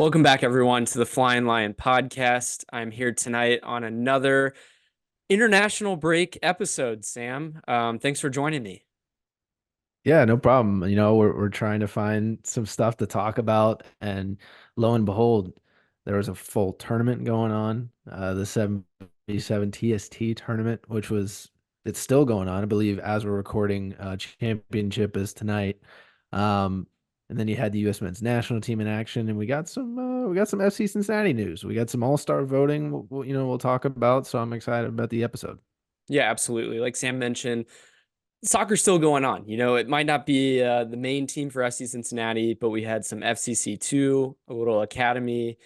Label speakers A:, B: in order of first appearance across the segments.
A: Welcome back, everyone, to the Flying Lion podcast. I'm here tonight on another international break episode, Sam. Thanks for joining me.
B: Yeah, no problem. We're trying to find some stuff to talk about, and lo and behold, there was a full tournament going on, the 77 TST tournament, it's still going on, I believe, as we're recording. Championship is tonight. Um, and then you had the U.S. men's national team in action, and we got some FC Cincinnati news. We got some All-Star voting. We'll talk about. So I'm excited about the episode.
A: Yeah, absolutely. Like Sam mentioned, soccer's still going on. It might not be the main team for FC Cincinnati, but we had some FCC2, a little academy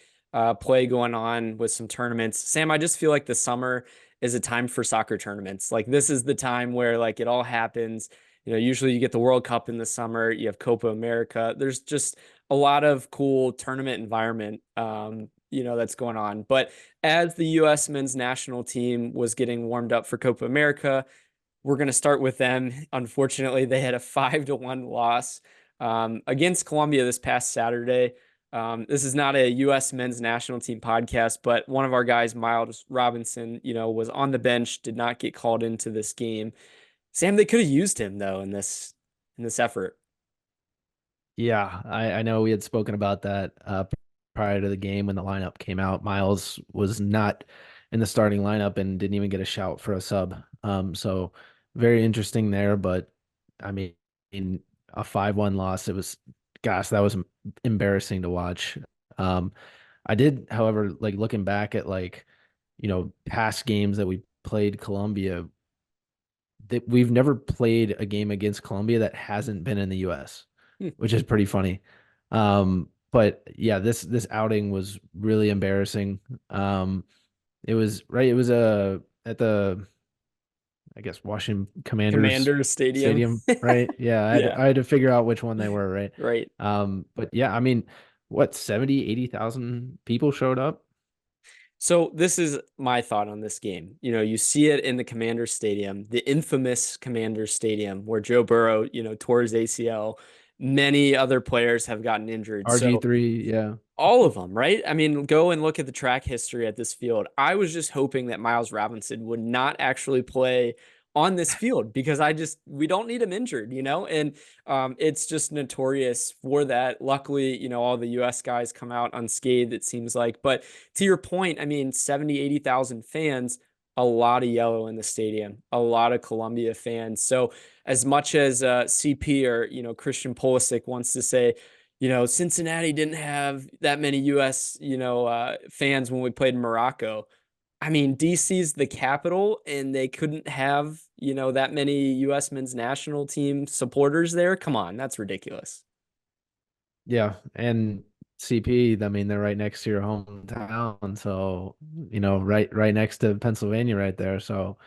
A: play going on with some tournaments. Sam, I just feel like the summer is a time for soccer tournaments. Like this is the time where like it all happens. Usually you get the World Cup in the summer, you have Copa America. There's just a lot of cool tournament environment, that's going on. But as the U.S. men's national team was getting warmed up for Copa America, we're going to start with them. Unfortunately, they had a 5-1 loss against Colombia this past Saturday. This is not a U.S. men's national team podcast, but one of our guys, Miles Robinson, was on the bench, did not get called into this game. Sam, they could have used him though in this effort.
B: Yeah, I know we had spoken about that prior to the game when the lineup came out. Miles was not in the starting lineup and didn't even get a shout for a sub. So very interesting there. But I mean, in a 5-1 loss, gosh, that was embarrassing to watch. Um, I did, however, like looking back at past games that we played Colombia, that we've never played a game against Colombia that hasn't been in the U.S., which is pretty funny. But yeah, this outing was really embarrassing. It was right. It was at the, I guess, Washington Commanders
A: Commander Stadium.
B: Stadium, right? Yeah,
A: Yeah,
B: I had to figure out which one they were, right?
A: right.
B: But yeah, I mean, what, 70, 80,000 people showed up?
A: So this is my thought on this game. You see it in the Commander Stadium, the infamous Commander Stadium, where Joe Burrow, tore his ACL. Many other players have gotten injured. So
B: RG3, yeah.
A: all of them, right? I mean, go and look at the track history at this field. I was just hoping that Miles Robinson would not actually play on this field because we don't need him injured, and it's just notorious for that. Luckily, all the US guys come out unscathed, it seems like. But to your point, I mean, 70, 80,000 fans, a lot of yellow in the stadium, a lot of Columbia fans. So as much as CP or, Christian Pulisic wants to say, Cincinnati didn't have that many U.S., fans when we played in Morocco. I mean, DC's the capital, and they couldn't have, that many U.S. men's national team supporters there. Come on, that's ridiculous.
B: Yeah, and CP, I mean, they're right next to your hometown, so right next to Pennsylvania right there. So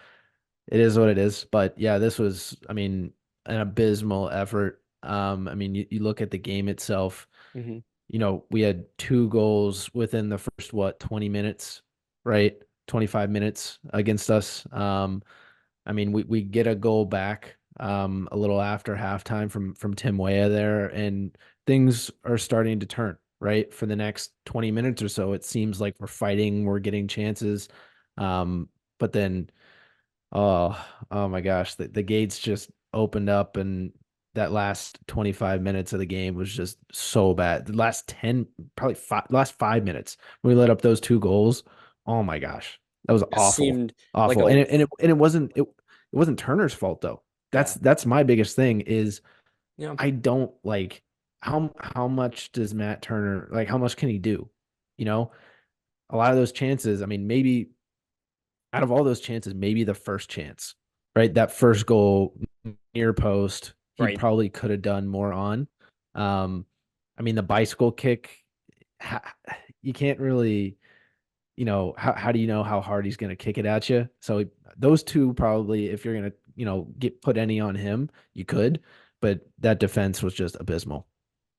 B: it is what it is. But yeah, this was, I mean, an abysmal effort. I mean, you look at the game itself,
A: Mm-hmm.
B: we had two goals within the first, what, 20 minutes, right? 25 minutes against us. I mean, we get a goal back a little after halftime from Tim Weah there, and things are starting to turn, right? For the next 20 minutes or so, it seems like we're fighting, we're getting chances. But then, oh my gosh, the gates just opened up, and that last 25 minutes of the game was just so bad. The last 10, probably last 5 minutes, we let up those two goals. Oh my gosh, that was
A: Just
B: awful,
A: seemed like
B: awful.
A: a,
B: It wasn't Turner's fault though.
A: yeah,
B: That's my biggest thing is
A: yeah,
B: I don't like how much does Matt Turner, like, how much can he do? You know, a lot of those chances, I mean, maybe out of all those chances, maybe the first chance, right? That first goal near post, he
A: right.
B: probably could have done more on. Um, I mean, the bicycle kick, you can't really, how do you know how hard he's going to kick it at you? So those two probably, if you're going to, get put any on him, you could, but that defense was just abysmal.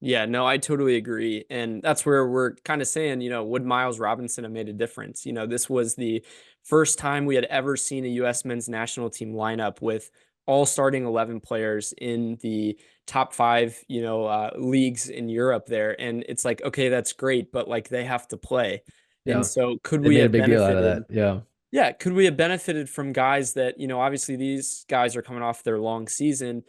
A: Yeah, no, I totally agree. And that's where we're kind of saying, would Miles Robinson have made a difference? This was the first time we had ever seen a U.S. men's national team lineup with all starting 11 players in the top five, leagues in Europe there. And it's like, okay, that's great, but like they have to play. And
B: Yeah.
A: so could
B: They
A: we
B: made a
A: have
B: big deal out of
A: benefited?
B: that. Yeah.
A: Yeah, could we have benefited from guys that, obviously these guys are coming off their long season.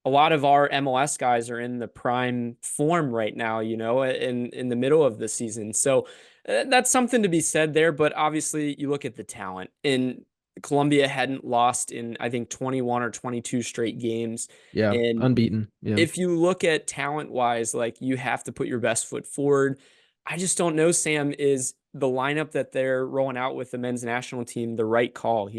A: A lot of our MLS guys are in the prime form right now, in the middle of the season. So that's something to be said there. But obviously, you look at the talent. And Colombia hadn't lost in, I think, 21 or 22 straight games.
B: Yeah.
A: And
B: Unbeaten. Yeah.
A: if you look at talent wise, like you have to put your best foot forward. I just don't know, Sam, is the lineup that they're rolling out with the men's national team the right call?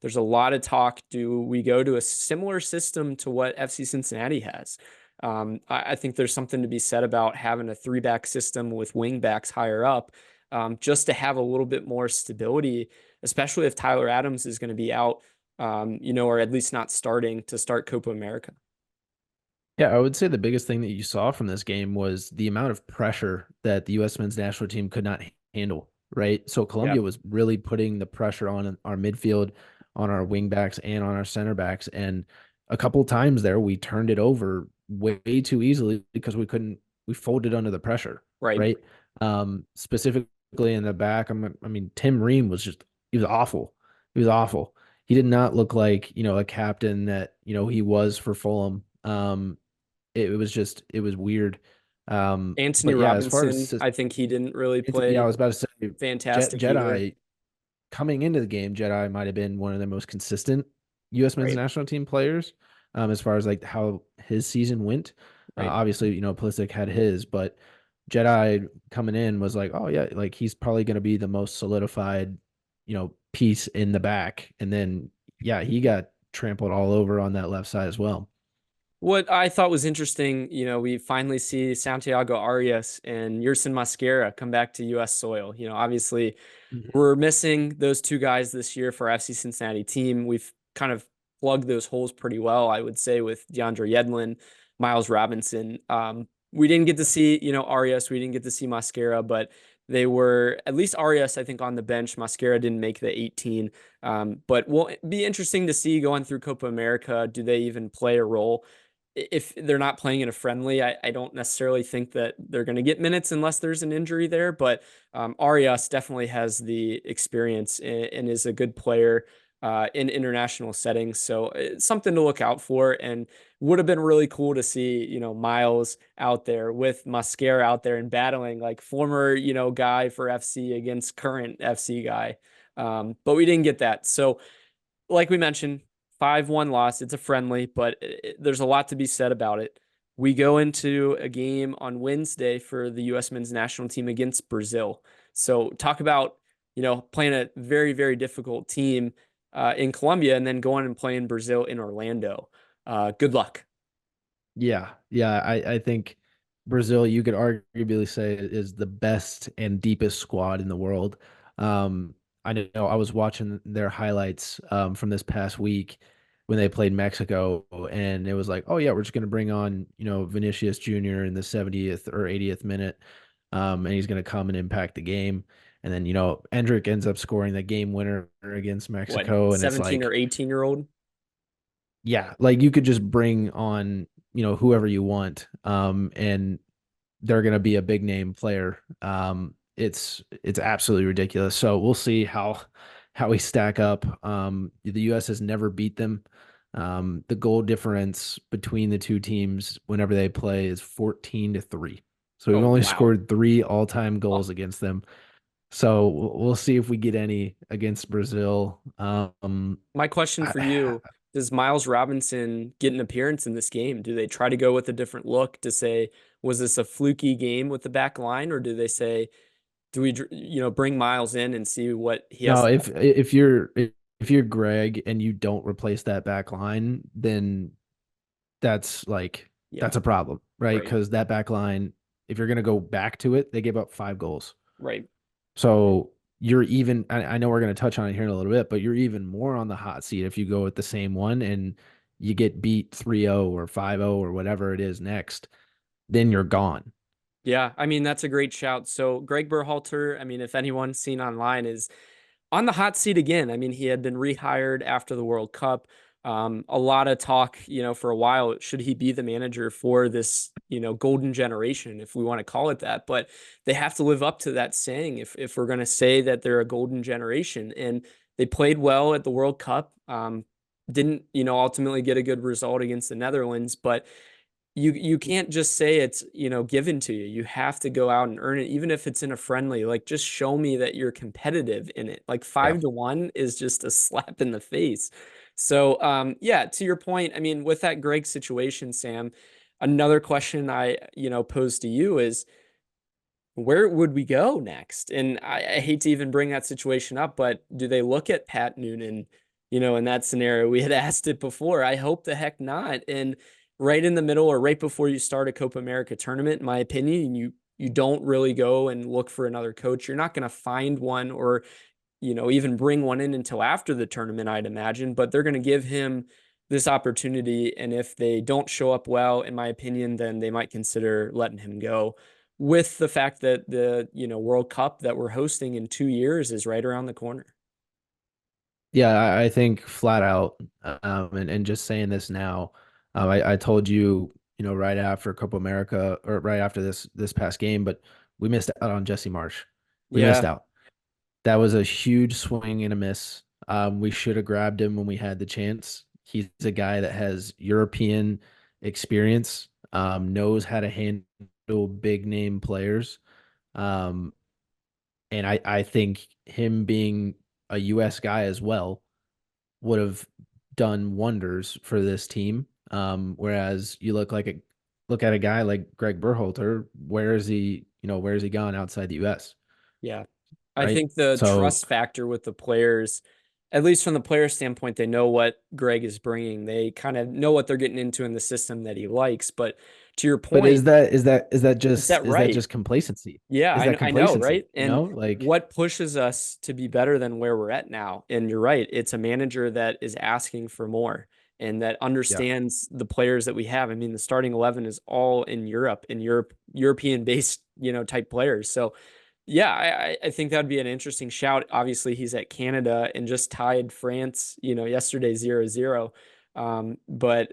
A: There's a lot of talk. Do we go to a similar system to what FC Cincinnati has? I think there's something to be said about having a three-back system with wing backs higher up, just to have a little bit more stability, especially if Tyler Adams is going to be out, or at least not starting to start Copa America.
B: Yeah, I would say the biggest thing that you saw from this game was the amount of pressure that the U.S. men's national team could not handle, right? So
A: Yeah,
B: Colombia was really putting the pressure on our midfield, on our wing backs, and on our center backs. And a couple of times there, we turned it over way too easily because we folded under the pressure,
A: right.
B: right? Specifically in the back, I mean, Tim Ream he was awful. He was awful. He did not look like, a captain that, he was for Fulham. It was weird.
A: Anthony
B: But yeah, as far
A: Robinson,
B: as
A: I think he didn't really
B: yeah, I
A: play
B: was about to say
A: fantastic either.
B: Jedi coming into the game, Jedi might have been one of the most consistent U.S. men's
A: Right,
B: national team players. As far as like how his season went.
A: right.
B: Obviously, Pulisic had his, but Jedi coming in was like, oh yeah, like he's probably going to be the most solidified, piece in the back. And then yeah, he got trampled all over on that left side as well.
A: What I thought was interesting, we finally see Santiago Arias and Yerson Mosquera come back to U.S. soil. Obviously,
B: Mhm.
A: we're missing those two guys this year for FC Cincinnati team. We've kind of plugged those holes pretty well, I would say, with DeAndre Yedlin, Miles Robinson. We didn't get to see, Arias. We didn't get to see Mosquera, but they were at least Arias, I think, on the bench. Mosquera didn't make the 18. But will be interesting to see going through Copa America. Do they even play a role? If they're not playing in a friendly, I don't necessarily think that they're going to get minutes unless there's an injury there. But Arias definitely has the experience and is a good player in international settings. So it's something to look out for, and would have been really cool to see, Miles out there with Mosquera out there and battling like former, guy for FC against current FC guy. But we didn't get that. So like we mentioned, 5-1 loss. It's a friendly, but there's a lot to be said about it. We go into a game on Wednesday for the U.S. men's national team against Brazil. So talk about, playing a very, very difficult team in Colombia and then going and playing Brazil in Orlando. Good luck.
B: Yeah, yeah. I think Brazil, you could arguably say, is the best and deepest squad in the world. I know I was watching their highlights from this past week when they played Mexico, and it was like, oh yeah, we're just gonna bring on, Vinicius Jr. in the 70th or 80th minute, and he's gonna come and impact the game. And then, Endrick ends up scoring the game winner against
A: What,
B: Mexico, and it's
A: 17 or
B: like,
A: 18-year-old?
B: yeah, like you could just bring on, whoever you want, and they're going to be a big name player. It's absolutely ridiculous. So we'll see how we stack up. The U.S. has never beat them. The goal difference between the two teams whenever they play is 14-3. So we've
A: Oh,
B: only
A: wow.
B: scored three all-time
A: Oh,
B: goals against them. So we'll see if we get any against Brazil.
A: my question for
B: I,
A: you, does Miles Robinson get an appearance in this game? Do they try to go with a different look to say, was this a fluky game with the back line, or do they say, do we, bring Miles in and see what he has
B: No,
A: to offer?
B: if you're Greg and you don't replace that back line, then that's like
A: Yeah,
B: that's a problem, right?
A: right,
B: Because that back line, if you're gonna go back to it, they gave up 5 goals.
A: right.
B: So you're even. I know we're gonna touch on it here in a little bit, but you're even more on the hot seat if you go with the same one and you get beat 3-0 or 5-0 or whatever it is next, then you're gone.
A: Yeah, I mean, that's a great shout. So Greg Berhalter, I mean, if anyone's seen online, is on the hot seat again. I mean, he had been rehired after the World Cup. A lot of talk, for a while, should he be the manager for this, golden generation, if we want to call it that? But they have to live up to that saying if we're going to say that they're a golden generation. And they played well at the World Cup. Didn't, ultimately get a good result against the Netherlands, but you can't just say it's, given to you. You have to go out and earn it, even if it's in a friendly. Like, just show me that you're competitive in it. Like,
B: Yeah.
A: 5-1 is just a slap in the face. So yeah, to your point, I mean, with that Greg situation, Sam, another question I, pose to you is, where would we go next? And I hate to even bring that situation up, but do they look at Pat Noonan, in that scenario? We had asked it before. I hope the heck not. And right in the middle or right before you start a Copa America tournament, in my opinion, you don't really go and look for another coach. You're not going to find one or, even bring one in until after the tournament, I'd imagine, but they're going to give him this opportunity. And if they don't show up well, in my opinion, then they might consider letting him go, with the fact that the, World Cup that we're hosting in 2 years is right around the corner.
B: Yeah, I think flat out, and just saying this now, I told you, right after Copa America or right after this past game, but we missed out on Jesse Marsh. We missed
A: Yeah.
B: out. That was a huge swing and a miss. We should have grabbed him when we had the chance. He's a guy that has European experience, knows how to handle big name players. Um, and I think him being a US guy as well would have done wonders for this team. Whereas you look at a guy like Greg Berhalter, where is he, where is he gone outside the US?
A: Yeah. I
B: Right.
A: think the
B: So,
A: trust factor with the players, at least from the player standpoint, they know what Greg is bringing. They kind of know what they're getting into in the system that he likes. But to your
B: but
A: point, is that
B: is that
A: right?
B: just complacency?
A: Yeah,
B: Is that
A: I know,
B: complacency?
A: right? And what pushes us to be better than where we're at now? And you're right, it's a manager that is asking for more and that
B: Yeah.
A: understands the players that we have. I mean, the starting 11 is all in European based, type players. So yeah, I think that'd be an interesting shout. Obviously, he's at Canada and just tied France, yesterday 0-0. But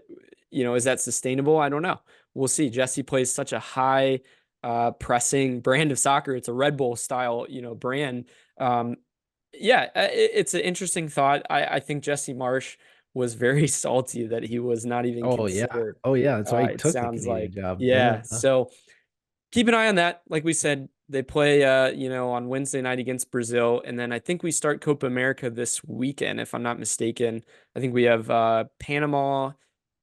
A: is that sustainable? I don't know. We'll see. Jesse plays such a high pressing brand of soccer. It's a Red Bull style, brand. Yeah, it's an interesting thought. I think Jesse Marsh was very salty that he was not even
B: Oh yeah.
A: considered.
B: Oh yeah. That's why he
A: It
B: took the
A: sounds
B: Canadian
A: like,
B: job.
A: yeah.
B: Yeah.
A: So keep an eye on that. Like we said, they play, on Wednesday night against Brazil, and then I think we start Copa America this weekend, if I'm not mistaken. I think we have Panama,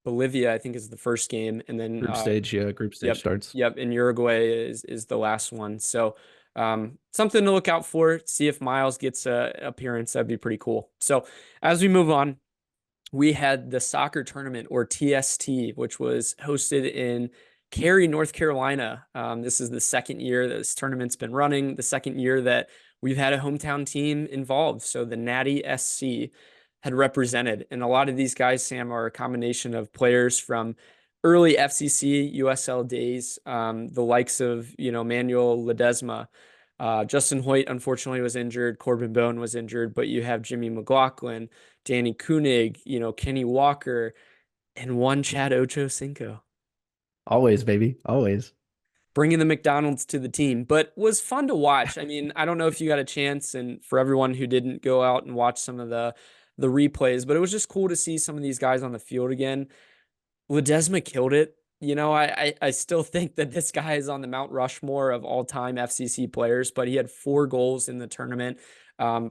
A: Bolivia. I think is the first game, and then
B: Group stage. Yeah. Group stage
A: yep,
B: starts.
A: yep, and Uruguay is the last one. So something to look out for. See if Miles gets a appearance. That'd be pretty cool. So as we move on, we had the soccer tournament, or TST, which was hosted in Cary, North Carolina. This is the second year that this tournament's been running, the second year that we've had a hometown team involved. So the Nati SC had represented. And a lot of these guys, Sam, are a combination of players from early FCC USL days, the likes of, Manuel Ledesma. Justin Hoyt, unfortunately, was injured. Corbin Bone was injured, but you have Jimmy McLaughlin, Danny Koenig, Kenny Walker, and one Chad Ochocinco,
B: Always, baby. Always.
A: bringing the McDonald's to the team. But was fun to watch. I mean, I don't know if you got a chance, and for everyone who didn't go out and watch some of the replays, but it was just cool to see some of these guys on the field again. Ledesma killed it. I still think that this guy is on the Mount Rushmore of all-time FCC players, but he had 4 goals in the tournament.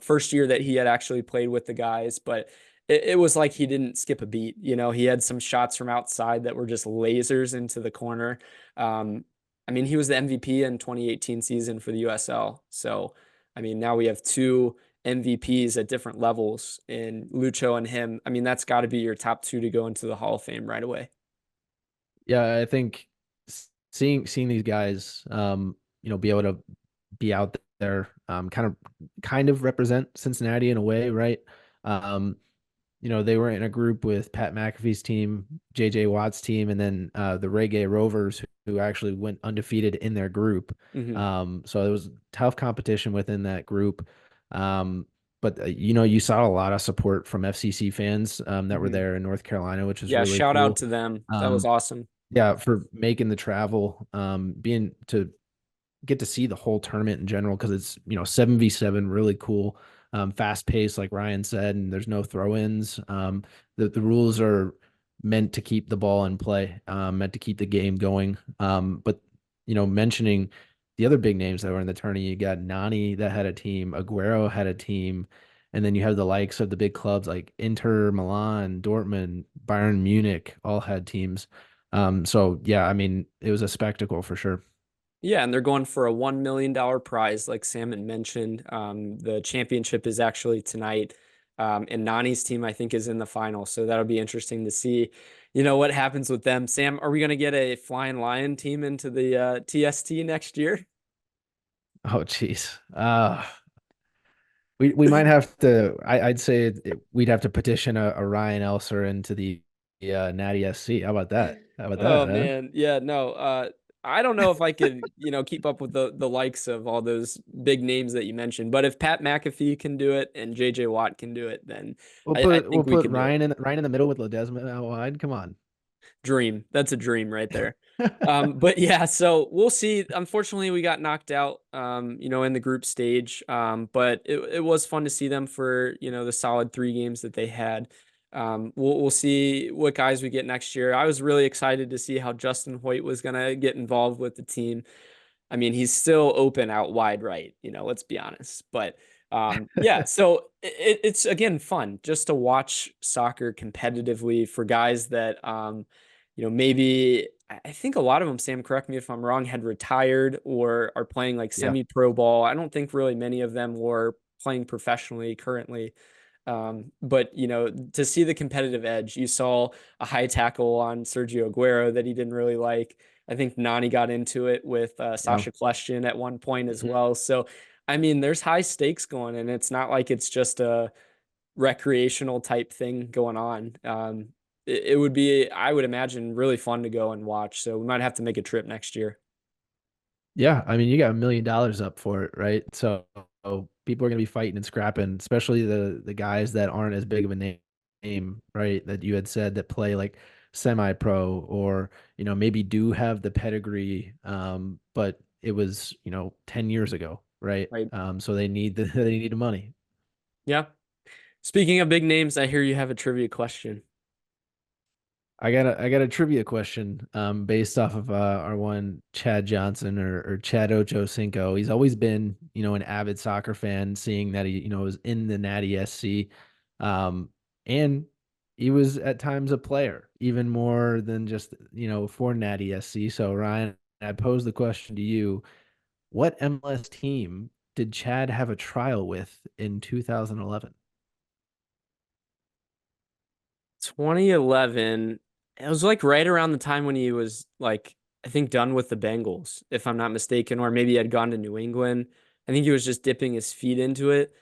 A: First year that he had actually played with the guys, but it was like he didn't skip a beat. He had some shots from outside that were just lasers into the corner. Um, I mean, he was the MVP in 2018 season for the USL. So, I mean, now we have two MVPs at different levels in Lucho and him. I mean, that's got to be your top two to go into the Hall of Fame right away.
B: Yeah. I think seeing these guys, be able to be out there, kind of represent Cincinnati in a way, right? Um, they were in a group with Pat McAfee's team, JJ Watt's team, and then the Reggae Rovers, who actually went undefeated in their group.
A: Hmm.
B: So it was tough competition within that group. But but you saw a lot of support from FCC fans that were
A: Mhm.
B: there in North Carolina, which is
A: Yeah,
B: really
A: shout out
B: cool.
A: to them. That was
B: Um,
A: awesome.
B: yeah, for making the travel, being to get to see the whole tournament in general because it's 7v7, really cool, fast paced, like Ryan said, and there's no throw-ins. The rules are meant to keep the ball in play, meant to keep the game going. But mentioning the other big names that were in the tourney, you got Nani that had a team, Aguero had a team, and then you have the likes of the big clubs like Inter Milan, Dortmund, Bayern Munich, all had teams. So yeah, I mean, it was a spectacle for sure.
A: Yeah, and they're going for a $1 million prize, like Sam had mentioned. The championship is actually tonight, and Nani's team, I think, is in the final. So that'll be interesting to see, what happens with them. Sam, are we going to get a Flying Lion team into the TST next year?
B: Oh, geez. We might have to. I'd say we'd have to petition a Ryan Elser into the Natty SC. How about that? How about
A: Oh
B: that, huh?
A: man, yeah, no. I don't know if I could, keep up with the likes of all those big names that you mentioned. But if Pat McAfee can do it and JJ Watt can do it, then
B: We'll
A: I
B: put we'll
A: think we
B: put
A: can do it.
B: Ryan in the middle with Ledesma out wide. Come on.
A: Dream. That's a dream right there. But yeah, so we'll see. Unfortunately, we got knocked out, in the group stage. But it was fun to see them for, the solid 3 games that they had. We'll see what guys we get next year. I was really excited to see how Justin Hoyt was gonna get involved with the team. I mean, he's still open out wide right, let's be honest. But yeah, so it's again fun just to watch soccer competitively for guys that maybe I think a lot of them, Sam, correct me if I'm wrong, had retired or are playing like
B: Yeah.
A: semi-pro ball. I don't think really many of them were playing professionally currently. But to see the competitive edge, you saw a high tackle on Sergio Aguero that he didn't really like. I think Nani got into it with
B: Yeah.
A: Sasha Question at one point as
B: Mhm.
A: well. So, I mean, there's high stakes going, and it's not like it's just a recreational type thing going on. It would be, I would imagine, really fun to go and watch. So we might have to make a trip next year.
B: Yeah, I mean, you got $1 million up for it, right? So people are gonna be fighting and scrapping, especially the guys that aren't as big of a name, right? That you had said that play like semi-pro or maybe do have the pedigree, but it was 10 years ago, right?
A: Right.
B: So they need they need the money.
A: Yeah. Speaking of big names, I hear you have a trivia question.
B: I got a trivia question based off of our one Chad Johnson or Chad Ochocinco. He's always been, an avid soccer fan, seeing that he, was in the Natty SC. And he was at times a player, even more than just, for Natty SC. So Ryan, I pose the question to you. What MLS team did Chad have a trial with in 2011?
A: 2011, it was like right around the time when he was like, I think done with the Bengals, if I'm not mistaken, or maybe he had gone to New England. I think he was just dipping his feet into it.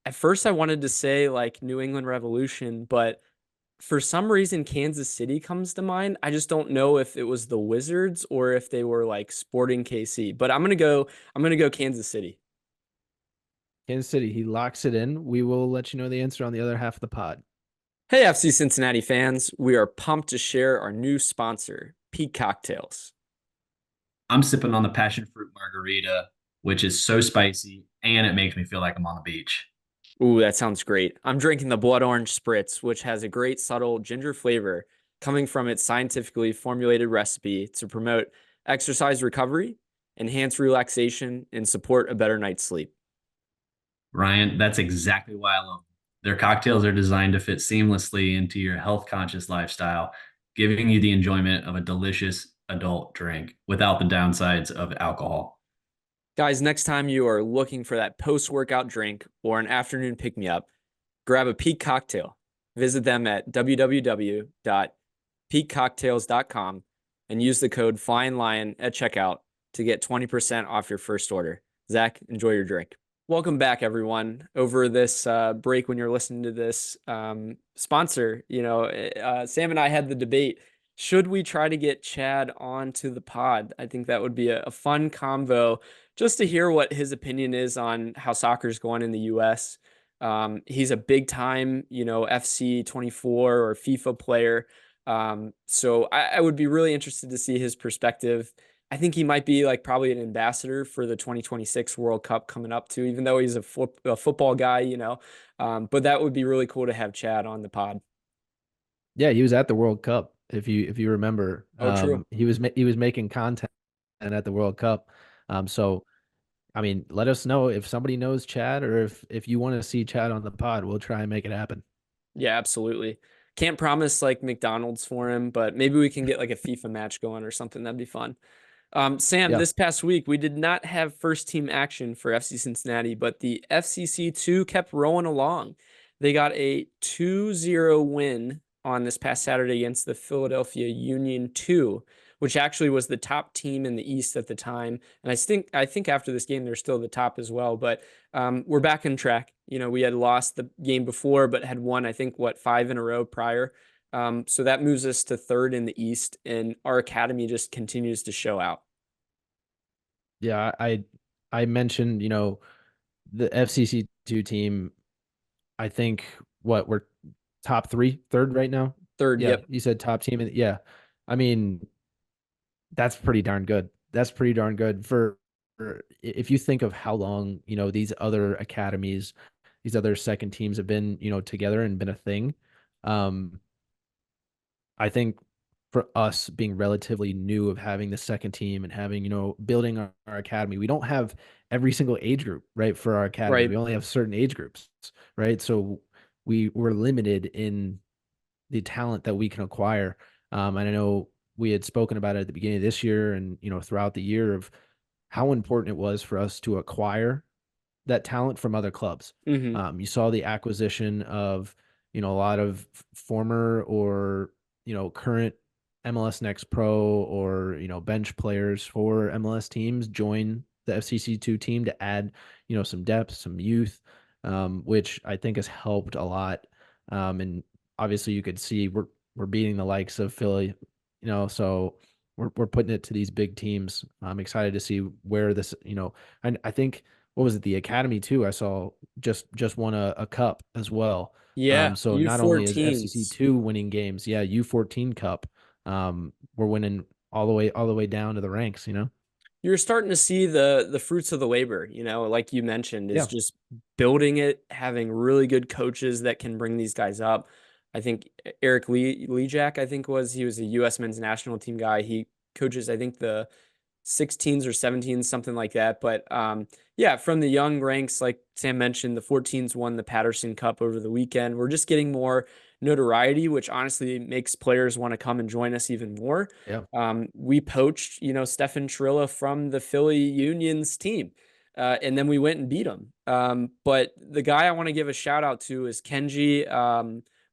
A: At first, I wanted to say like New England Revolution, but for some reason, Kansas City comes to mind. I just don't know if it was the Wizards or if they were like Sporting KC, but I'm gonna go Kansas City.
B: Kansas City, he locks it in. We will let you know the answer on the other half of the pod.
A: Hey, FC Cincinnati fans, we are pumped to share our new sponsor, Peak Cocktails.
C: I'm sipping on the passion fruit margarita, which is so spicy and it makes me feel like I'm on the beach.
A: Ooh, that sounds great. I'm drinking the Blood Orange Spritz, which has a great subtle ginger flavor coming from its scientifically formulated recipe to promote exercise recovery, enhance relaxation, and support a better night's sleep.
C: Ryan, that's exactly why I love them. Their cocktails are designed to fit seamlessly into your health conscious lifestyle, giving you the enjoyment of a delicious adult drink without the downsides of alcohol.
A: Guys, next time you are looking for that post-workout drink or an afternoon pick-me-up, grab a Peak Cocktail. Visit them at www.peakcocktails.com and use the code FLYINLION at checkout to get 20% off your first order. Zach, enjoy your drink. Welcome back, everyone. Over this break, when you're listening to this sponsor, Sam and I had the debate. Should we try to get Chad onto the pod? I think that would be a fun convo just to hear what his opinion is on how soccer's going in the US. He's a big time, FC24 or FIFA player. So I would be really interested to see his perspective. I think he might be like probably an ambassador for the 2026 World Cup coming up too, even though he's a football guy. But that would be really cool to have Chad on the pod.
B: Yeah, he was at the World Cup. If you remember,
A: Oh, true.
B: he was making content at the World Cup. So I mean, let us know if somebody knows Chad, or if you want to see Chad on the pod, we'll try and make it happen.
A: Yeah, absolutely. Can't promise like McDonald's for him, but maybe we can get like a FIFA match going or something. That'd be fun. Sam,
B: Yeah.
A: this past week we did not have first team action for FC Cincinnati, but the FCC2 kept rolling along. They got a 2-0 win on this past Saturday against the Philadelphia Union 2, which actually was the top team in the East at the time. And I think after this game they're still the top as well. But we're back on track. We had lost the game before, but had won, I think, 5 in a row prior. So that moves us to third in the East, and our academy just continues to show out.
B: Yeah, I mentioned, the FCC2 team, I think we're top three, third right now.
A: Third,
B: Yeah,
A: yep.
B: you said top team. And yeah, I mean, that's pretty darn good. That's pretty darn good for if you think of how long, these other academies, these other second teams have been, together and been a thing. Um, I think for us being relatively new of having the second team and having, building our academy, we don't have every single age group, right? For our academy,
A: Right.
B: we only have certain age groups, right? So we're limited in the talent that we can acquire. And I know we had spoken about it at the beginning of this year and, throughout the year of how important it was for us to acquire that talent from other clubs.
A: Hmm.
B: You saw the acquisition of, a lot of former or, current MLS Next Pro or, bench players for MLS teams join the FCC2 team to add, some depth, some youth, which I think has helped a lot. And obviously you could see we're beating the likes of Philly, so we're putting it to these big teams. I'm excited to see where this, I think what was it, the academy too, I saw just won a cup as well.
A: Yeah,
B: So not only is
A: U14s.
B: FCC2 winning games, yeah, U14 cup, we're winning all the way down to the ranks.
A: You're starting to see the fruits of the labor, like you mentioned, is
B: Yeah.
A: just building it, having really good coaches that can bring these guys up. I think Eric Lee I think he was a US men's national team guy. He coaches, I think, the 16s or 17s, something like that. But yeah, from the young ranks, like Sam mentioned, the 14s won the Patterson Cup over the weekend. We're just getting more notoriety, which honestly makes players want to come and join us even more.
B: Yeah.
A: We poached, Stefan Trilla from the Philly Union's team. And then we went and beat him. But the guy I want to give a shout out to is Kenji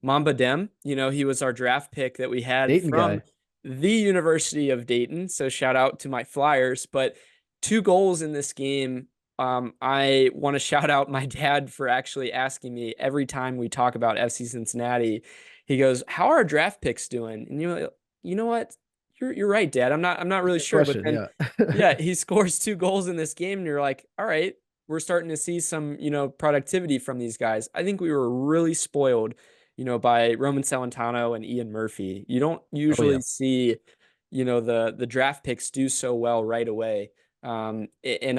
A: Mamba Dem. He was our draft pick that we had
B: Dayton
A: from
B: guy.
A: the University of Dayton. So shout out to my Flyers. But 2 goals in this game. I want to shout out my dad for actually asking me every time we talk about FC Cincinnati. He goes, "How are our draft picks doing?" And you know what? You're right, Dad. I'm not really
B: Good
A: sure. But
B: question.
A: then,
B: Yeah.
A: yeah, he scores 2 goals in this game, and you're like, all right, we're starting to see some productivity from these guys. I think we were really spoiled by Roman Celentano and Ian Murphy. You don't
B: Oh yeah.
A: usually see, the draft picks do so well right away. And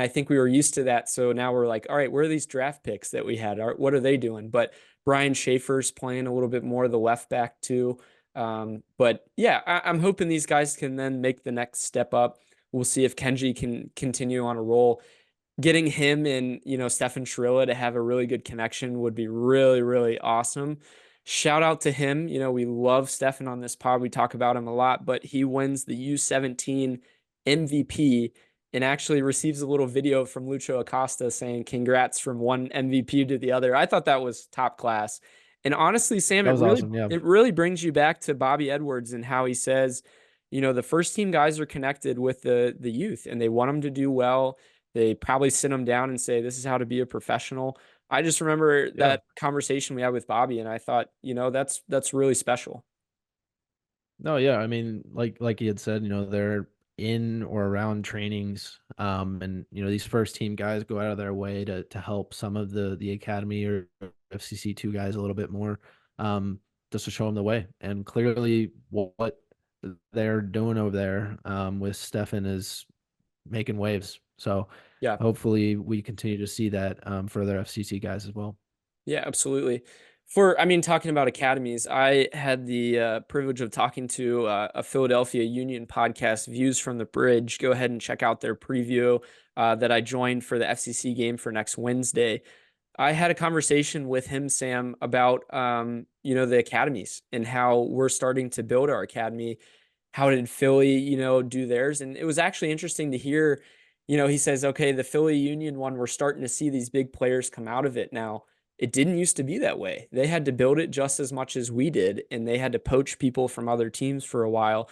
A: I think we were used to that. So now we're like, all right, where are these draft picks that we had? What are they doing? But Brian Schaefer's playing a little bit more of the left back too. But yeah, I'm hoping these guys can then make the next step up. We'll see if Kenji can continue on a roll. Getting him and Stefan Trilla to have a really good connection would be really, really awesome. Shout out to him. We love Stefan on this pod. We talk about him a lot, but he wins the U17 MVP and actually receives a little video from Lucho Acosta saying congrats from one MVP to the other. I thought that was top class. And honestly, Sam,
B: That
A: it
B: was
A: really
B: awesome. Yeah.
A: it really brings you back to Bobby Edwards and how he says, the first team guys are connected with the youth and they want them to do well. They probably sit them down and say, this is how to be a professional. I just remember
B: Yeah.
A: that conversation we had with Bobby, and I thought, that's really special.
B: No, yeah. I mean, like he had said, they're in or around trainings. And these first team guys go out of their way to help some of the academy or FCC2 guys a little bit more, just to show them the way. And clearly what they're doing over there with Stefan is making waves. So
A: Yeah.
B: hopefully we continue to see that for other FCC guys as well.
A: Yeah, absolutely. Talking about academies, I had the privilege of talking to a Philadelphia Union podcast, Views from the Bridge. Go ahead and check out their preview that I joined for the FCC game for next Wednesday. I had a conversation with him, Sam, about the academies and how we're starting to build our academy. How did Philly, do theirs? And it was actually interesting to hear, he says, okay, the Philly Union one, we're starting to see these big players come out of it now. It didn't used to be that way. They had to build it just as much as we did, and they had to poach people from other teams for a while.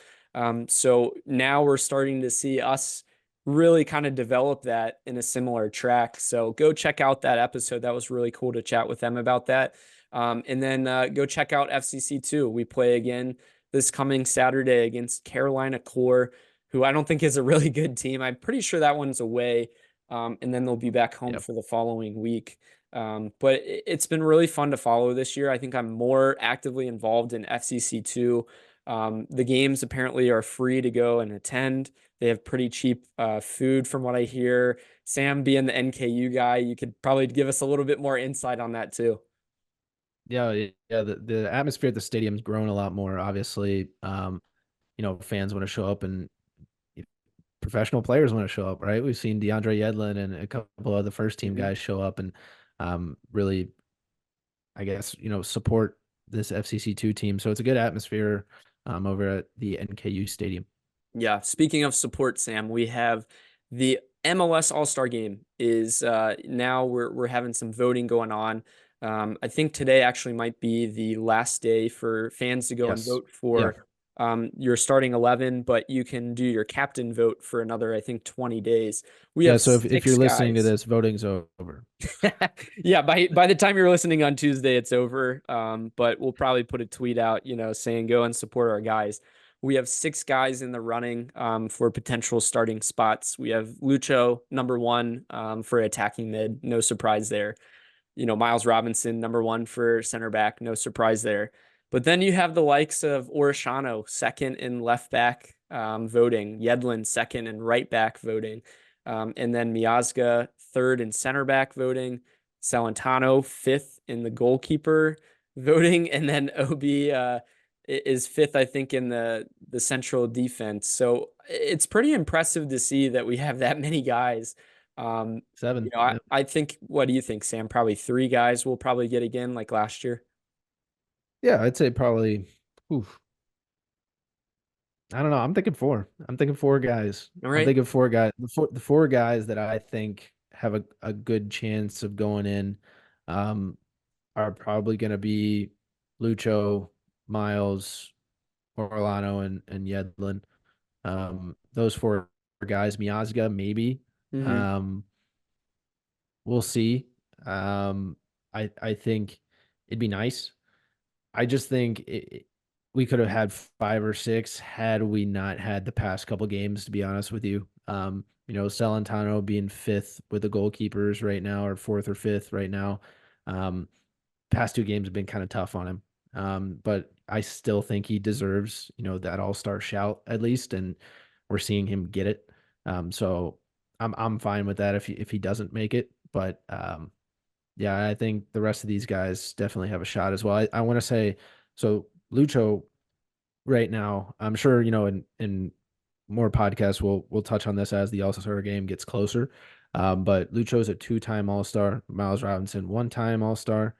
A: So now we're starting to see us really kind of develop that in a similar track. So go check out that episode. That was really cool to chat with them about that. And then go check out FCC2. We play again this coming Saturday against Carolina Core, who I don't think is a really good team. I'm pretty sure that one's away. And then they'll be back home for the following week. But it's been really fun to follow this year. I think I'm more actively involved in FCC2. The games apparently are free to go and attend. They have pretty cheap food from what I hear. Sam, being the NKU guy, you could probably give us a little bit more insight on that too.
B: Yeah. The atmosphere at the stadium's grown a lot more. Obviously, fans want to show up and professional players want to show up, right? We've seen DeAndre Yedlin and a couple of the first team guys show up and really, I guess, support this FCC2 team. So it's a good atmosphere over at the NKU Stadium.
A: Yeah. Speaking of support, Sam, we have the MLS All-Star Game is now we're having some voting going on. I think today actually might be the last day for fans to go and vote for your starting 11, but you can do your captain vote for another, I think, 20 days. We have
B: so if you're listening to
A: guys.
B: this, voting's over.
A: Yeah, by the time you're listening on Tuesday, it's over. But we'll probably put a tweet out, saying go and support our guys. We have 6 guys in the running for potential starting spots. We have Lucho, number 1, for attacking mid. No surprise there. Miles Robinson, number 1 for center back. No surprise there. But then you have the likes of Orishano, second in left back voting. Yedlin, second in right back voting. And then Miazga, third in center back voting. Salentano, 5th in the goalkeeper voting. And then Obi is 5th, I think, in the central defense. So it's pretty impressive to see that we have that many guys.
B: 7.
A: I think, what do you think, Sam? Probably 3 guys we'll probably get again like last year.
B: Yeah, I'd say probably. I don't know. I'm thinking 4. I'm thinking 4 guys.
A: All right.
B: I'm thinking 4 guys. The 4 guys that I think have a good chance of going in are probably going to be Lucho, Miles, Orlano, and Yedlin. Those 4 guys. Miazga, maybe. We'll see. I think it'd be nice. I just think we could have had 5 or 6 had we not had the past couple games, to be honest with you. Celentano being 5th with the goalkeepers right now, or 4th or 5th right now. Past 2 games have been kind of tough on him. But I still think he deserves, that all-star shout at least, and we're seeing him get it. So I'm fine with that if he doesn't make it. But yeah, I think the rest of these guys definitely have a shot as well. I want to say, so Lucho right now, I'm sure, in more podcasts, we'll touch on this as the All-Star game gets closer. But Lucho's a 2-time All-Star, Miles Robinson, 1-time All-Star,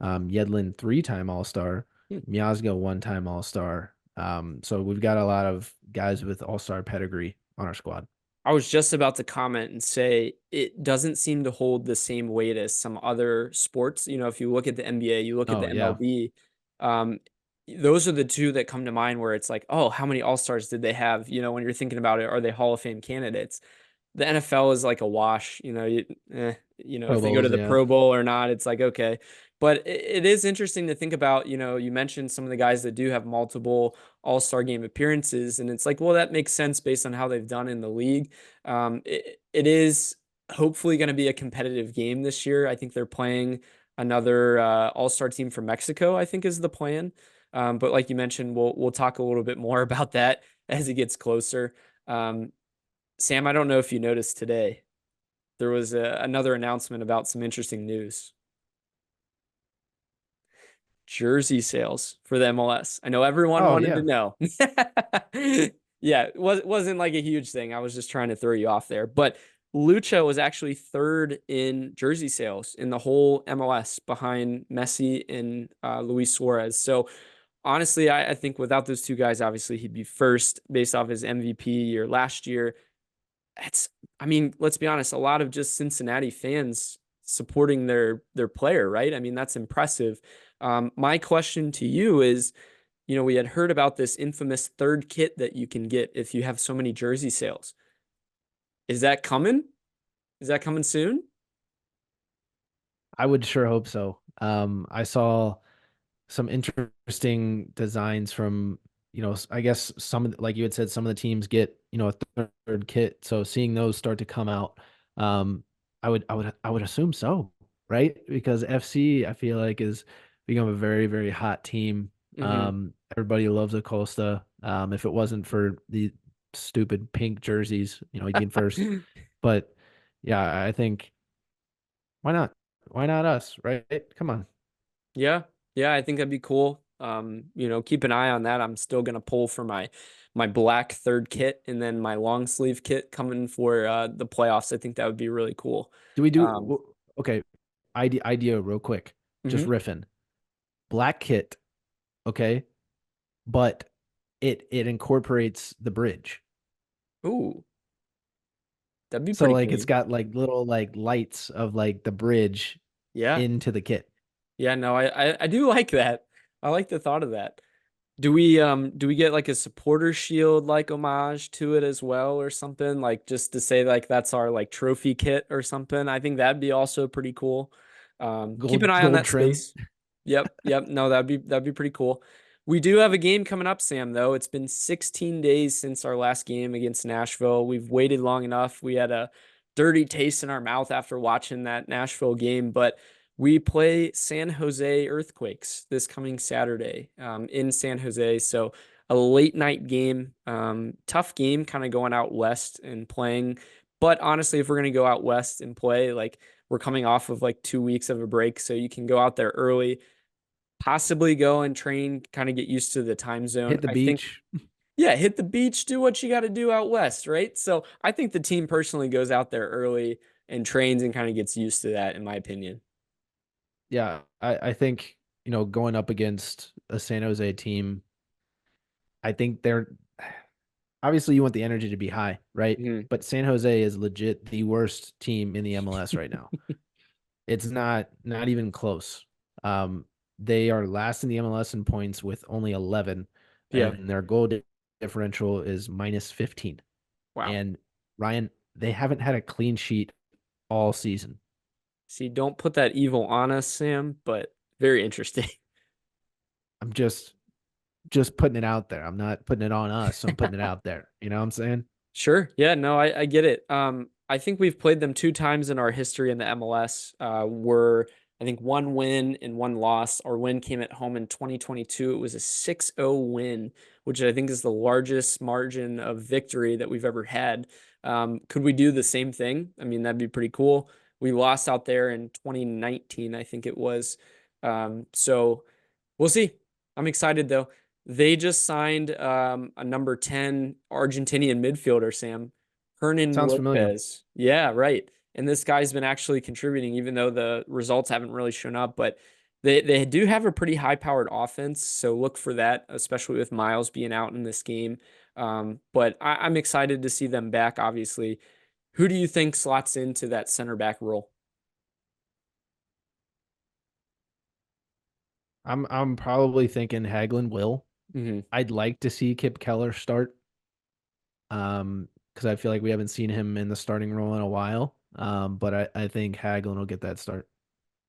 B: Yedlin, 3-time All-Star, Miazga, 1-time All-Star. So we've got a lot of guys with All-Star pedigree on our squad.
A: I was just about to comment and say it doesn't seem to hold the same weight as some other sports. If you look at the NBA, you look at the MLB, those are the 2 that come to mind where it's like, oh, how many All-Stars did they have? When you're thinking about it, are they Hall of Fame candidates? The NFL is like a wash, if they go to the Pro Bowl or not, it's like, okay, But it is interesting to think about, you mentioned some of the guys that do have multiple All-Star game appearances, and it's like, well, that makes sense based on how they've done in the league. It is hopefully going to be a competitive game this year. I think they're playing another All-Star team from Mexico, I think is the plan. But like you mentioned, we'll talk a little bit more about that as it gets closer. Sam, I don't know if you noticed today, there was another announcement about some interesting news. Jersey sales for the MLS. I know everyone
B: Oh
A: wanted to
B: yeah.
A: know. Yeah, it wasn't like a huge thing. I was just trying to throw you off there. But Lucha was actually third in jersey sales in the whole MLS behind Messi and Luis Suarez. So honestly, I think without those two guys, obviously he'd be first based off his MVP year last year. I mean, let's be honest, a lot of just Cincinnati fans supporting their player, right? I mean, that's impressive. My question to you is, we had heard about this infamous third kit that you can get if you have so many jersey sales. Is that coming? Is that coming soon?
B: I would sure hope so. I saw some interesting designs from, I guess like you had said, some of the teams get, a third kit. So seeing those start to come out, I would assume so, right? Because FC, I feel like, is become a very, very hot team.
A: Mm-hmm.
B: Everybody loves Acosta. If it wasn't for the stupid pink jerseys, he'd be in first. But yeah, I think why not? Why not us, right? Come on.
A: Yeah. Yeah, I think that'd be cool. Keep an eye on that. I'm still gonna pull for my black third kit and then my long sleeve kit coming for the playoffs. I think that would be really cool.
B: Do we
A: Um,
B: do okay? Idea real quick. Just
A: mhm.
B: riffing. Black kit, okay, but it incorporates the bridge.
A: Ooh, that'd be
B: So
A: pretty
B: like it's
A: clean.
B: got like little like lights of like the bridge
A: Yeah.
B: into the kit.
A: Yeah, no, I do like that. I like the thought of that. Do we get like a supporter shield like homage to it as well or something? Like just to say like that's our like trophy kit or something. I think that'd be also pretty cool. Keep an eye on
B: Gold
A: that
B: trim.
A: space. Yep, yep. No, that'd be pretty cool. We do have a game coming up, Sam, though. It's been 16 days since our last game against Nashville. We've waited long enough. We had a dirty taste in our mouth after watching that Nashville game, but we play San Jose Earthquakes this coming Saturday in San Jose. So a late night game, tough game, kind of going out west and playing. But honestly, if we're gonna go out west and play, like we're coming off of like 2 weeks of a break, so you can go out there early, possibly go and train, kind of get used to the time zone.
B: Hit the
A: I think,
B: beach.
A: yeah, hit the beach, do what you got to do out west, right? So I think the team personally goes out there early and trains and kind of gets used to that, in my opinion.
B: Yeah, I think, going up against a San Jose team, I think they're obviously you want the energy to be high, right?
A: Mhm.
B: But San Jose is legit the worst team in the MLS right now. It's not even close. They are last in the MLS in points with only 11,
A: Yeah.
B: and their goal differential is minus 15.
A: Wow.
B: And Ryan, they haven't had a clean sheet all season.
A: See, don't put that evil on us, Sam, but very interesting.
B: I'm just putting it out there. I'm not putting it on us. I'm putting it out there. You know what I'm saying?
A: Sure. Yeah, no, I get it. I think we've played them 2 times in our history in the MLS. We're, I think, one win and one loss. Our win came at home in 2022. It was a 6-0 win, which I think is the largest margin of victory that we've ever had. Could we do the same thing? I mean, that'd be pretty cool. We lost out there in 2019, I think it was. So we'll see. I'm excited though. They just signed a number 10 Argentinian midfielder, Sam. Hernan
B: Sounds familiar.
A: Lopez. Yeah, right. And this guy's been actually contributing, even though the results haven't really shown up. But they do have a pretty high-powered offense, so look for that, especially with Miles being out in this game. But I'm excited to see them back, obviously. Who do you think slots into that center back role?
B: I'm probably thinking Hagelin will.
A: Hmm.
B: I'd like to see Kip Keller start. Because I feel like we haven't seen him in the starting role in a while. But I think Hagelin will get that start.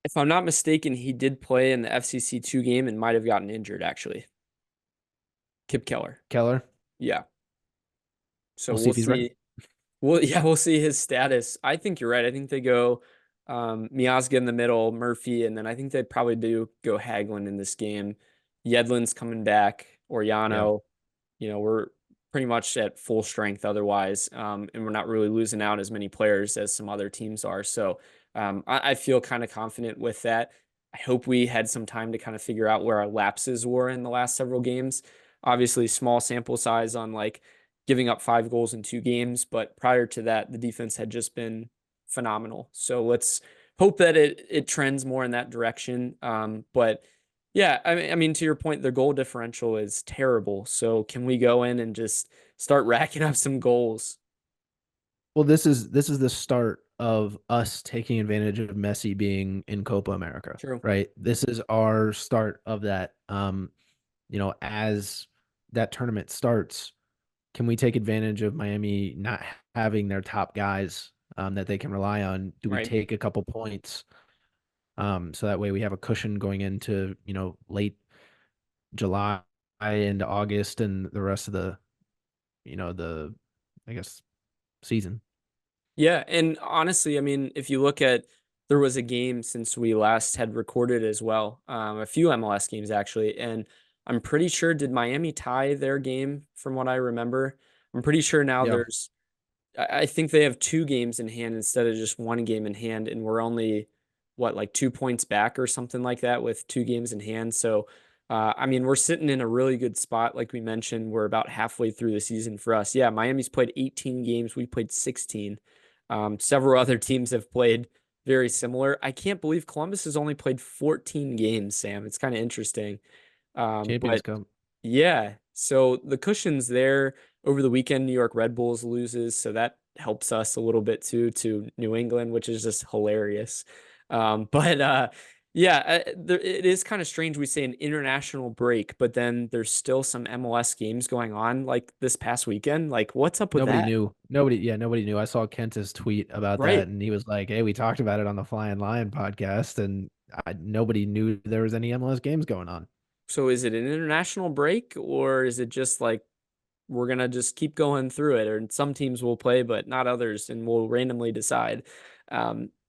A: If I'm not mistaken, he did play in the FCC2 game and might have gotten injured, actually. Kip Keller.
B: Keller.
A: Yeah. So
B: We'll see
A: we'll
B: if he's ready.
A: see. Well, yeah, we'll see his status. I think you're right. I think they go Miazga in the middle, Murphy, and then I think they'd probably do go Hagelin in this game. Yedlin's coming back,
B: Yeah.
A: Oriano. We're pretty much at full strength otherwise, and we're not really losing out as many players as some other teams are. So I feel kind of confident with that. I hope we had some time to kind of figure out where our lapses were in the last several games. Obviously, small sample size on like giving up 5 goals in 2 games, but prior to that, the defense had just been phenomenal. So let's hope that it trends more in that direction. But yeah, I mean, to your point, the goal differential is terrible. So can we go in and just start racking up some goals?
B: Well, this is the start of us taking advantage of Messi being in Copa America,
A: True.
B: right? This is our start of that. As that tournament starts, can we take advantage of Miami not having their top guys that they can rely on? Do we
A: Right.
B: take a couple points so that way we have a cushion going into late July into August and the rest of the I guess season.
A: Yeah, and honestly, I mean, if you look at there was a game since we last had recorded as well, a few MLS games actually, and I'm pretty sure did Miami tie their game from what I remember? I'm pretty sure now
B: Yeah.
A: I think they have 2 games in hand instead of just 1 game in hand, and we're only what like 2 points back or something like that with 2 games in hand. So, I mean, we're sitting in a really good spot. Like we mentioned, we're about halfway through the season for us. Yeah, Miami's played 18 games. We played 16. Several other teams have played very similar. I can't believe Columbus has only played 14 games, Sam. It's kind of interesting.
B: Champions
A: But
B: Cup.
A: yeah, so the cushion's there. Over the weekend, New York Red Bulls loses, so that helps us a little bit too to New England, which is just hilarious. But yeah, it is kind of strange. We say an international break, but then there's still some MLS games going on, like this past weekend. Like, what's up with
B: Nobody
A: that?
B: knew. Nobody knew. I saw Kenta's tweet about
A: Right.
B: that, and he was like, "Hey, we talked about it on the Flyin podcast, and nobody knew there was any MLS games going on."
A: So is it an international break, or is it just like we're gonna just keep going through it, or some teams will play, but not others, and we'll randomly decide.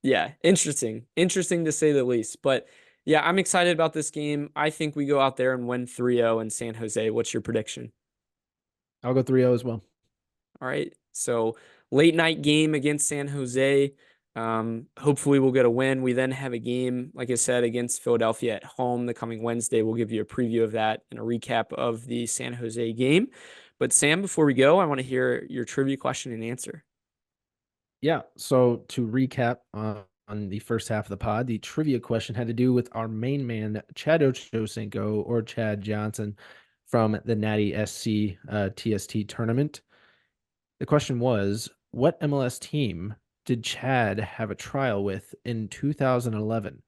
A: Yeah, interesting to say the least. But yeah, I'm excited about this game. I think we go out there and win 3-0 in San Jose. What's your prediction?
B: I'll go 3-0 as well.
A: All right, so late night game against San Jose. Hopefully we'll get a win. We then have a game, like I said, against Philadelphia at home the coming Wednesday. We'll give you a preview of that and a recap of the San Jose game. But Sam, before we go, I want to hear your trivia question and answer.
B: Yeah. So to recap on the first half of the pod, the trivia question had to do with our main man, Chad Ochocinco or Chad Johnson from the Nati SC TST tournament. The question was, what MLS team did Chad have a trial with in 2011?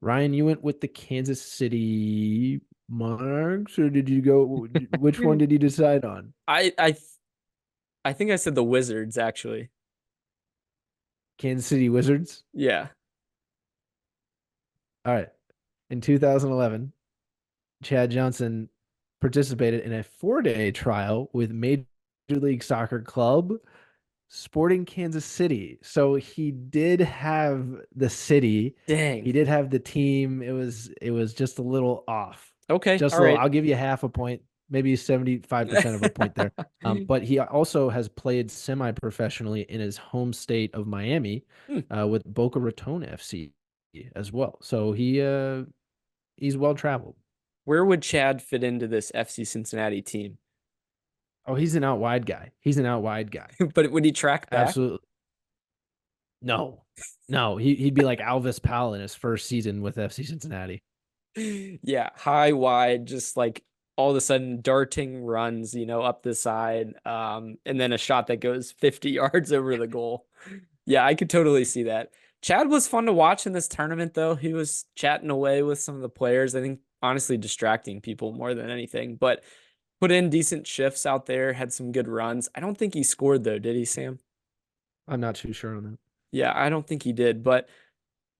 B: Ryan, you went with the Kansas City Monarchs, or did you go? Which one did you decide on?
A: I think I said the Wizards actually.
B: Kansas City Wizards.
A: Yeah.
B: All right. In 2011, Chad Johnson participated in a 4-day trial with Major League Soccer club Sporting Kansas City. So he did have the city.
A: Dang.
B: He did have the team. It was just a little off.
A: Okay.
B: Just
A: All
B: a little.
A: right.
B: I'll give you half a point, maybe 75% of a point there. But he also has played semi-professionally in his home state of Miami with Boca Raton FC as well. So he's well traveled.
A: Where would Chad fit into this FC Cincinnati team?
B: Oh, he's an out wide guy. He's an out wide guy.
A: But would he track back?
B: Absolutely. No. No, he'd be like Alvis Powell in his first season with FC Cincinnati.
A: Yeah, high, wide, just like all of a sudden darting runs, up the side, and then a shot that goes 50 yards over the goal. Yeah, I could totally see that. Chad was fun to watch in this tournament, though. He was chatting away with some of the players. I think honestly distracting people more than anything, but put in decent shifts out there, had some good runs. I don't think he scored though, did he, Sam?
B: I'm not too sure on that.
A: Yeah, I don't think he did, but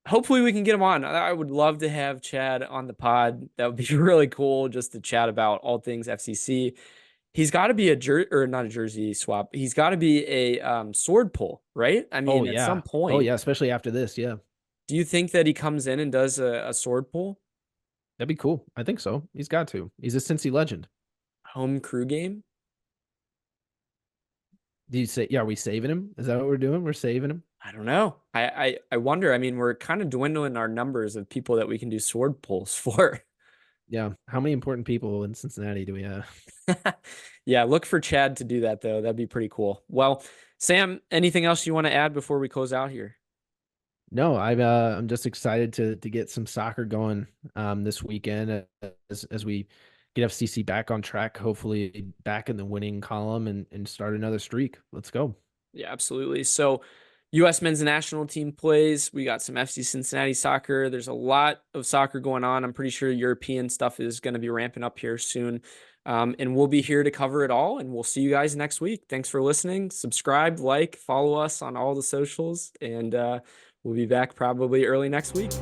A: hopefully we can get him on. I would love to have Chad on the pod. That would be really cool just to chat about all things FCC. He's got to be or not a jersey swap. He's got to be a sword pull, right? I mean, at some point.
B: Oh yeah, especially after this. Yeah.
A: Do you think that he comes in and does a sword pull?
B: That'd be cool. I think so. He's got to. He's a Cincy legend.
A: Home crew game?
B: Do you say, yeah, are we saving him? Is that what we're doing? We're saving him?
A: I don't know. I wonder. I mean, we're kind of dwindling our numbers of people that we can do sword pulls for.
B: Yeah. How many important people in Cincinnati do we have?
A: Yeah, look for Chad to do that, though. That'd be pretty cool. Well, Sam, anything else you want to add before we close out here?
B: No, I'm just excited to get some soccer going this weekend as we get FCC back on track, hopefully back in the winning column and start another streak. Let's go.
A: Yeah, absolutely. So U.S. men's national team plays. We got some FC Cincinnati soccer. There's a lot of soccer going on. I'm pretty sure European stuff is going to be ramping up here soon. And we'll be here to cover it all. And we'll see you guys next week. Thanks for listening. Subscribe, like, follow us on all the socials. And we'll be back probably early next week.